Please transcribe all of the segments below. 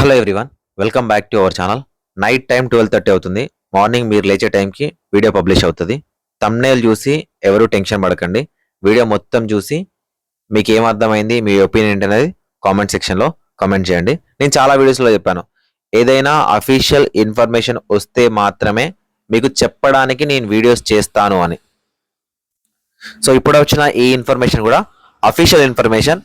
Hello everyone, welcome back to our channel. Night time 12:30 అవుతుంది. Morning మీరు లేచే టైంకి వీడియో పబ్లిష్ అవుతుంది. థంబ్నెయిల్ చూసి ఎవరు టెన్షన్ పడకండి. వీడియో మొత్తం చూసి మీకు ఏం అర్థమైంది, మీ ఒపీనియన్ ఏంటనేది కామెంట్ సెక్షన్లో కామెంట్ చేయండి. నేను చాలా వీడియోస్లో చెప్పాను, ఏదైనా అఫీషియల్ ఇన్ఫర్మేషన్ వస్తే మాత్రమే మీకు చెప్పడానికి నేను వీడియోస్ చేస్తాను అని. సో ఇప్పుడు వచ్చిన ఈ ఇన్ఫర్మేషన్ కూడా అఫీషియల్ ఇన్ఫర్మేషన్.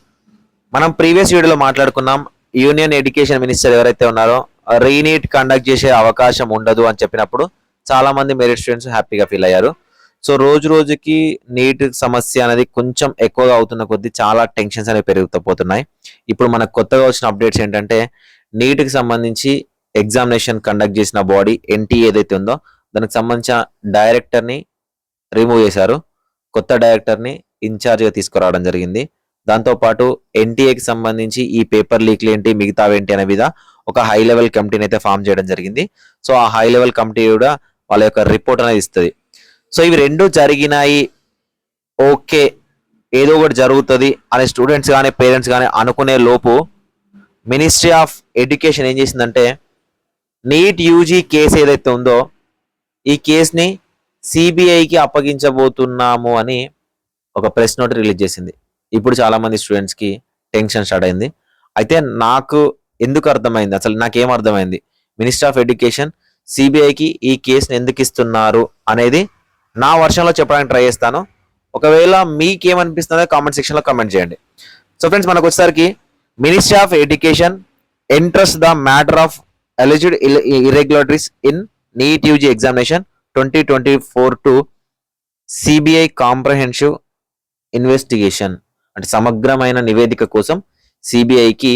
మనం ప్రీవియస్ వీడియోలో మాట్లాడుకున్నాం, యూనియన్ ఎడ్యుకేషన్ మినిస్టర్ ఎవరైతే ఉన్నారో రీనీట్ కండక్ట్ చేసే అవకాశం ఉండదు అని చెప్పినప్పుడు చాలా మంది మెరిట్ స్టూడెంట్స్ హ్యాపీగా ఫీల్ అయ్యారు. సో రోజు రోజుకి నీట్ సమస్య అనేది కొంచెం ఎక్కువగా అవుతున్న కొద్దీ చాలా టెన్షన్స్ అనేవి పెరుగుతూ పోతున్నాయి. ఇప్పుడు మనకు కొత్తగా వచ్చిన అప్డేట్స్ ఏంటంటే, నీట్కి సంబంధించి ఎగ్జామినేషన్ కండక్ట్ చేసిన బాడీ ఎన్టీఏ ఏదైతే ఉందో దానికి సంబంధించిన డైరెక్టర్ని రిమూవ్ చేశారు. కొత్త డైరెక్టర్ని ఇన్ఛార్జ్గా తీసుకురావడం జరిగింది. దాంతోపాటు ఎన్టీఏకి సంబంధించి ఈ పేపర్ లీక్లు ఏంటి, మిగతావేంటి అనే మీద ఒక హై లెవెల్ కమిటీని అయితే ఫామ్ చేయడం జరిగింది. సో ఆ హై లెవెల్ కమిటీ కూడా వాళ్ళ యొక్క రిపోర్ట్ అనేది ఇస్తుంది. సో ఇవి రెండు జరిగినాయి, ఓకే ఏదో ఒకటి జరుగుతుంది అనే స్టూడెంట్స్ కానీ పేరెంట్స్ కానీ అనుకునే లోపు మినిస్ట్రీ ఆఫ్ ఎడ్యుకేషన్ ఏం చేసిందంటే, నీట్ యూజీ కేసు ఏదైతే ఉందో ఈ కేసుని సిబిఐకి అప్పగించబోతున్నాము అని ఒక ప్రెస్ నోట్ రిలీజ్ చేసింది. ఇప్పుడు చాలా మంది స్టూడెంట్స్కి టెన్షన్ స్టార్ట్ అయింది. అయితే నాకు ఎందుకు అర్థమైంది, అసలు నాకేం అర్థమైంది, మినిస్టర్ ఆఫ్ ఎడ్యుకేషన్ సిబిఐకి ఈ కేసుని ఎందుకు ఇస్తున్నారు అనేది నా వర్షన్లో చెప్పడానికి ట్రై చేస్తాను. ఒకవేళ మీకేమనిపిస్తుందో కామెంట్ సెక్షన్లో కామెంట్ చేయండి. సో ఫ్రెండ్స్, మనకు వచ్చేసరికి ministry of education enters the matter of alleged irregularities in NEET UG examination 2024 to CBI comprehensive investigation. అంటే సమగ్రమైన నివేదిక కోసం సిబిఐకి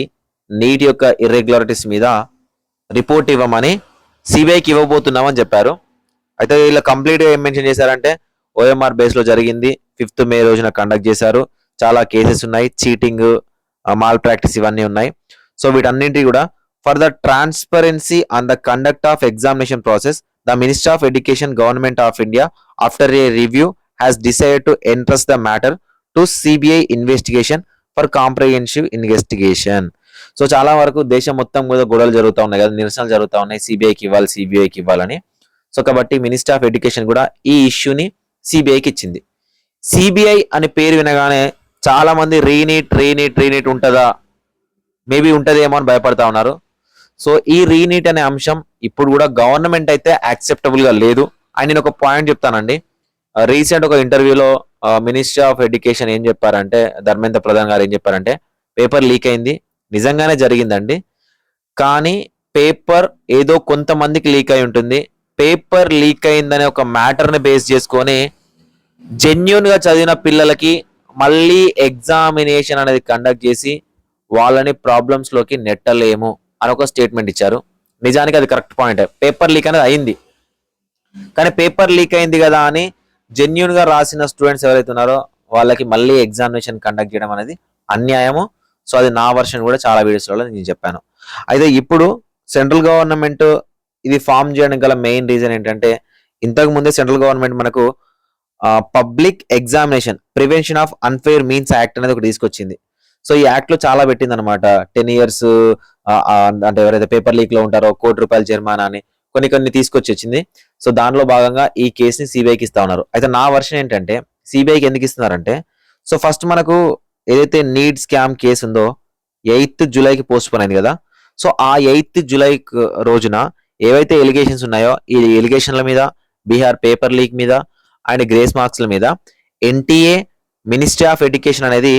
నీట్ యొక్క ఇర్రెగ్యులారిటీస్ మీద రిపోర్ట్ ఇవ్వమని సిబిఐకి ఇవ్వబోతున్నామని చెప్పారు. అయితే ఇలా కంప్లీట్గా ఏం మెన్షన్ చేశారంటే, ఓఎంఆర్ బేస్లో జరిగింది, 5th మే రోజున కండక్ట్ చేశారు, చాలా కేసెస్ ఉన్నాయి, చీటింగ్, మాల్ ప్రాక్టీస్ ఇవన్నీ ఉన్నాయి. సో వీటన్నింటి కూడా for the transparency on the conduct of examination process the minister of education government of India after A review has decided to entrust the matter to CBI investigation for comprehensive investigation. So చాలా వరకు దేశం మొత్తం మీద గొడవలు జరుగుతూ ఉన్నాయి కదా, నిరసనలు జరుగుతూ ఉన్నాయి, సిబిఐకి ఇవ్వాలని. సో కాబట్టి మినిస్టర్ ఆఫ్ ఎడ్యుకేషన్ కూడా ఈ ఇష్యూని సిబిఐకి ఇచ్చింది. సిబిఐ అనే పేరు వినగానే చాలా మంది రీనీట్ ఉంటుందా, మేబీ ఉంటుందేమో అని భయపడతా ఉన్నారు. సో ఈ రీనీట్ అనే అంశం ఇప్పుడు కూడా గవర్నమెంట్ అయితే యాక్సెప్టబుల్గా లేదు. అండ్ నేను ఒక పాయింట్ చెప్తానండి. రీసెంట్ ఒక ఇంటర్వ్యూలో మినిస్ట్రీ ఆఫ్ ఎడ్యుకేషన్ ఏం చెప్పారంటే, ధర్మేంద్ర ప్రధాన్ గారు ఏం చెప్పారంటే, పేపర్ లీక్ అయింది, నిజంగానే జరిగిందండి, కానీ పేపర్ ఏదో కొంతమందికి లీక్ అయి ఉంటుంది. పేపర్ లీక్ అయిందనే ఒక మ్యాటర్ని బేస్ చేసుకొని జెన్యూన్గా చదివిన పిల్లలకి మళ్ళీ ఎగ్జామినేషన్ అనేది కండక్ట్ చేసి వాళ్ళని ప్రాబ్లమ్స్లోకి నెట్టలేము అని ఒక స్టేట్మెంట్ ఇచ్చారు. నిజానికి అది కరెక్ట్ పాయింట్. పేపర్ లీక్ అనేది అయింది, కానీ పేపర్ లీక్ అయింది కదా అని జెన్యూన్ గా రాసిన స్టూడెంట్స్ ఎవరైతే ఉన్నారో వాళ్ళకి మళ్ళీ ఎగ్జామినేషన్ కండక్ట్ చేయడం అనేది అన్యాయము. సో అది నా వర్షన్ కూడా చాలా వీడియోస్లలో నేను చెప్పాను. అయితే ఇప్పుడు సెంట్రల్ గవర్నమెంట్ ఇది ఫామ్ చేయడానికి గల మెయిన్ రీజన్ ఏంటంటే, ఇంతకు ముందే సెంట్రల్ గవర్నమెంట్ మనకు public examination prevention of unfair means act అనేది ఒకటి తీసుకొచ్చింది. సో ఈ యాక్ట్ లో చాలా పెట్టింది అనమాట. 10 years అంటే ఎవరైతే పేపర్ లీక్ లో ఉంటారో ₹1,00,00,000 జరిమానా అని కొన్ని తీసుకొచ్చింది. సో దానిలో భాగంగా ఈ కేసుని సిబిఐకి ఇస్తా ఉన్నారు. అయితే నా వర్షన్ ఏంటంటే, సిబిఐకి ఎందుకు ఇస్తున్నారంటే, సో ఫస్ట్ మనకు ఏదైతే నీట్ స్కామ్ కేసు ఉందో 8th జూలైకి పోస్ట్ పోన్ అయింది కదా. సో ఆ 8th జూలై రోజున ఏవైతే ఎలిగేషన్స్ ఉన్నాయో ఈ ఎలిగేషన్ల మీద, బీహార్ పేపర్ లీక్ మీద అండ్ గ్రేస్ మార్క్స్ల మీద ఎన్టీఏ, మినిస్ట్రీ ఆఫ్ ఎడ్యుకేషన్ అనేది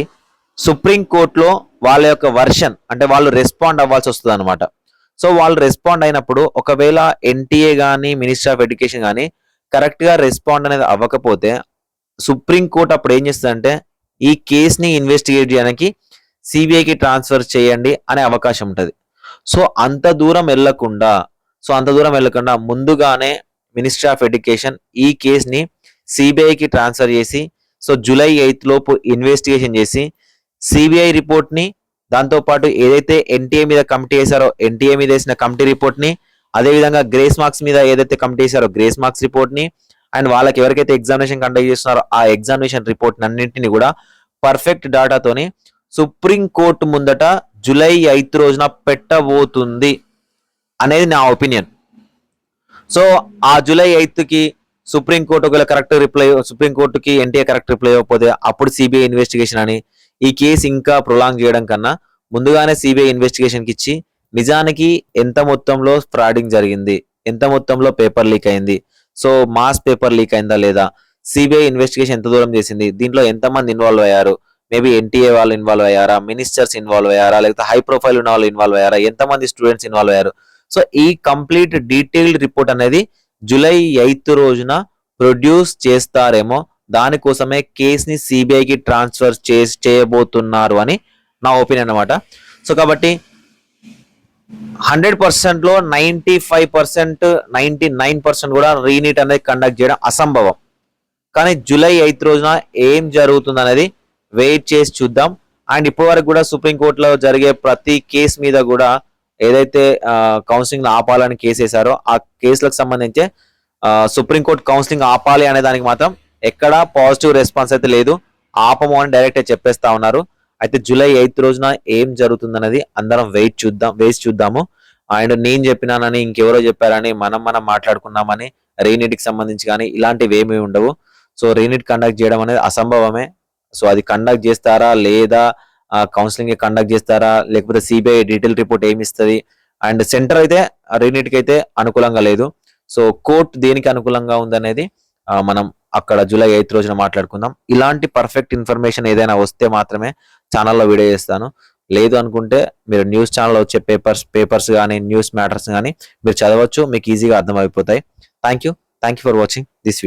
సుప్రీం కోర్టులో వాళ్ళ యొక్క వర్షన్ అంటే వాళ్ళు రెస్పాండ్ అవ్వాల్సి వస్తుంది అనమాట. సో వాళ్ళు రెస్పాండ్ అయినప్పుడు ఒకవేళ ఎన్టీఏ కానీ మినిస్ట్రీ ఆఫ్ ఎడ్యుకేషన్ కానీ కరెక్ట్గా రెస్పాండ్ అనేది అవ్వకపోతే సుప్రీం కోర్టు అప్పుడు ఏం చేస్తుందంటే, ఈ కేసుని ఇన్వెస్టిగేట్ చేయడానికి సిబిఐకి ట్రాన్స్ఫర్ చేయండి అనే అవకాశం ఉంటుంది. సో అంత దూరం వెళ్లకుండా ముందుగానే మినిస్ట్రీ ఆఫ్ ఎడ్యుకేషన్ ఈ కేసుని సిబిఐకి ట్రాన్స్ఫర్ చేసి, సో జూలై 8 లోపు ఇన్వెస్టిగేషన్ చేసి సిబిఐ రిపోర్ట్ని, దాంతోపాటు ఏదైతే ఎన్టీఏ మీద కమిటీ వేశారో ఎన్టీఏ మీద వేసిన కమిటీ రిపోర్ట్ని, అదేవిధంగా గ్రేస్ మార్క్స్ మీద ఏదైతే కమిటీ వేశారో గ్రేస్ మార్క్స్ రిపోర్ట్ని, అండ్ వాళ్ళకి ఎవరికైతే ఎగ్జామినేషన్ కండక్ట్ చేస్తున్నారో ఆ ఎగ్జామినేషన్ రిపోర్ట్ అన్నింటినీ కూడా పర్ఫెక్ట్ డాటాతోని సుప్రీం కోర్టు ముందట జూలై 8 రోజున పెట్టబోతుంది అనేది నా ఒపీనియన్. సో ఆ జూలై 8కి సుప్రీంకోర్టు ఒకవేళ కరెక్ట్ రిప్లై, సుప్రీంకోర్టుకి ఎన్టీఏ కరెక్ట్ రిప్లై ఇవ్వకపోతే అప్పుడు సిబిఐ ఇన్వెస్టిగేషన్ అని ఈ కేసు ఇంకా ప్రొలాంగ్ చేయడం కన్నా ముందుగానే సిబిఐ ఇన్వెస్టిగేషన్కి ఇచ్చి నిజానికి ఎంత మొత్తంలో ఫ్రాడింగ్ జరిగింది, ఎంత మొత్తంలో పేపర్ లీక్ అయింది, సో మాస్ పేపర్ లీక్ అయిందా లేదా, సిబిఐ ఇన్వెస్టిగేషన్ ఎంత దూరం చేసింది, దీంట్లో ఎంతమంది ఇన్వాల్వ్ అయ్యారు, మేబీ ఎన్టీఏ వాళ్ళు ఇన్వాల్వ్ అయ్యారా, మినిస్టర్స్ ఇన్వాల్వ్ అయ్యారా, లేకపోతే హై ప్రొఫైల్ ఉన్న వాళ్ళు ఇన్వాల్వ్ అయ్యారా, ఎంతమంది స్టూడెంట్స్ ఇన్వాల్వ్ అయ్యారు. సో ఈ కంప్లీట్ డీటెయిల్డ్ రిపోర్ట్ అనేది జూలై 8 రోజున ప్రొడ్యూస్ చేస్తారేమో, దానికోసమే కేసుని సిబిఐకి ట్రాన్స్ఫర్ చేయబోతున్నారు అని నా ఒపీనియన్ అనమాట. సో కాబట్టి 100%లో 95%, 99% కూడా రీనీట్ అనేది కండక్ట్ చేయడం అసంభవం. కానీ జూలై 8 రోజున ఏం జరుగుతుంది అనేది వెయిట్ చేసి చూద్దాం. అండ్ ఇప్పటి వరకు కూడా సుప్రీంకోర్టులో జరిగే ప్రతి కేసు మీద కూడా ఏదైతే కౌన్సిలింగ్ ఆపాలని కేసు వేశారో ఆ కేసులకు సంబంధించి సుప్రీంకోర్టు కౌన్సిలింగ్ ఆపాలి అనే దానికి మాత్రం ఎక్కడా పాజిటివ్ రెస్పాన్స్ అయితే లేదు. ఆపము అని డైరెక్ట్ చెప్పేస్తా ఉన్నారు. అయితే జూలై 8 రోజున ఏం జరుగుతుంది అనేది అందరం వేసి చూద్దాము. అండ్ నేను చెప్పినానని ఇంకెవరో చెప్పారని మనం మాట్లాడుకున్నామని రీనీట్కి సంబంధించి కానీ ఇలాంటివి ఏమీ ఉండవు. సో రీనీట్ కండక్ట్ చేయడం అనేది అసంభవమే. సో అది కండక్ట్ చేస్తారా లేదా, కౌన్సిలింగ్ కండక్ట్ చేస్తారా, లేకపోతే సిబిఐ డీటెయిల్ రిపోర్ట్ ఏమి ఇస్తుంది. అండ్ సెంటర్ అయితే రీనీట్కి అయితే అనుకూలంగా లేదు. సో కోర్టు దేనికి అనుకూలంగా ఉందనేది మనం అక్కడ జూలై 8 రోజున మాట్లాడుకుందాం. ఇలాంటి పర్ఫెక్ట్ ఇన్ఫర్మేషన్ ఏదైనా వస్తే మాత్రమే ఛానల్లో వీడియో చేస్తాను. లేదు అనుకుంటే మీరు న్యూస్ ఛానల్లో వచ్చే పేపర్స్ కానీ న్యూస్ మ్యాటర్స్ కానీ మీరు చదవచ్చు, మీకు ఈజీగా అర్థమైపోతాయి. Thank you for watching this video.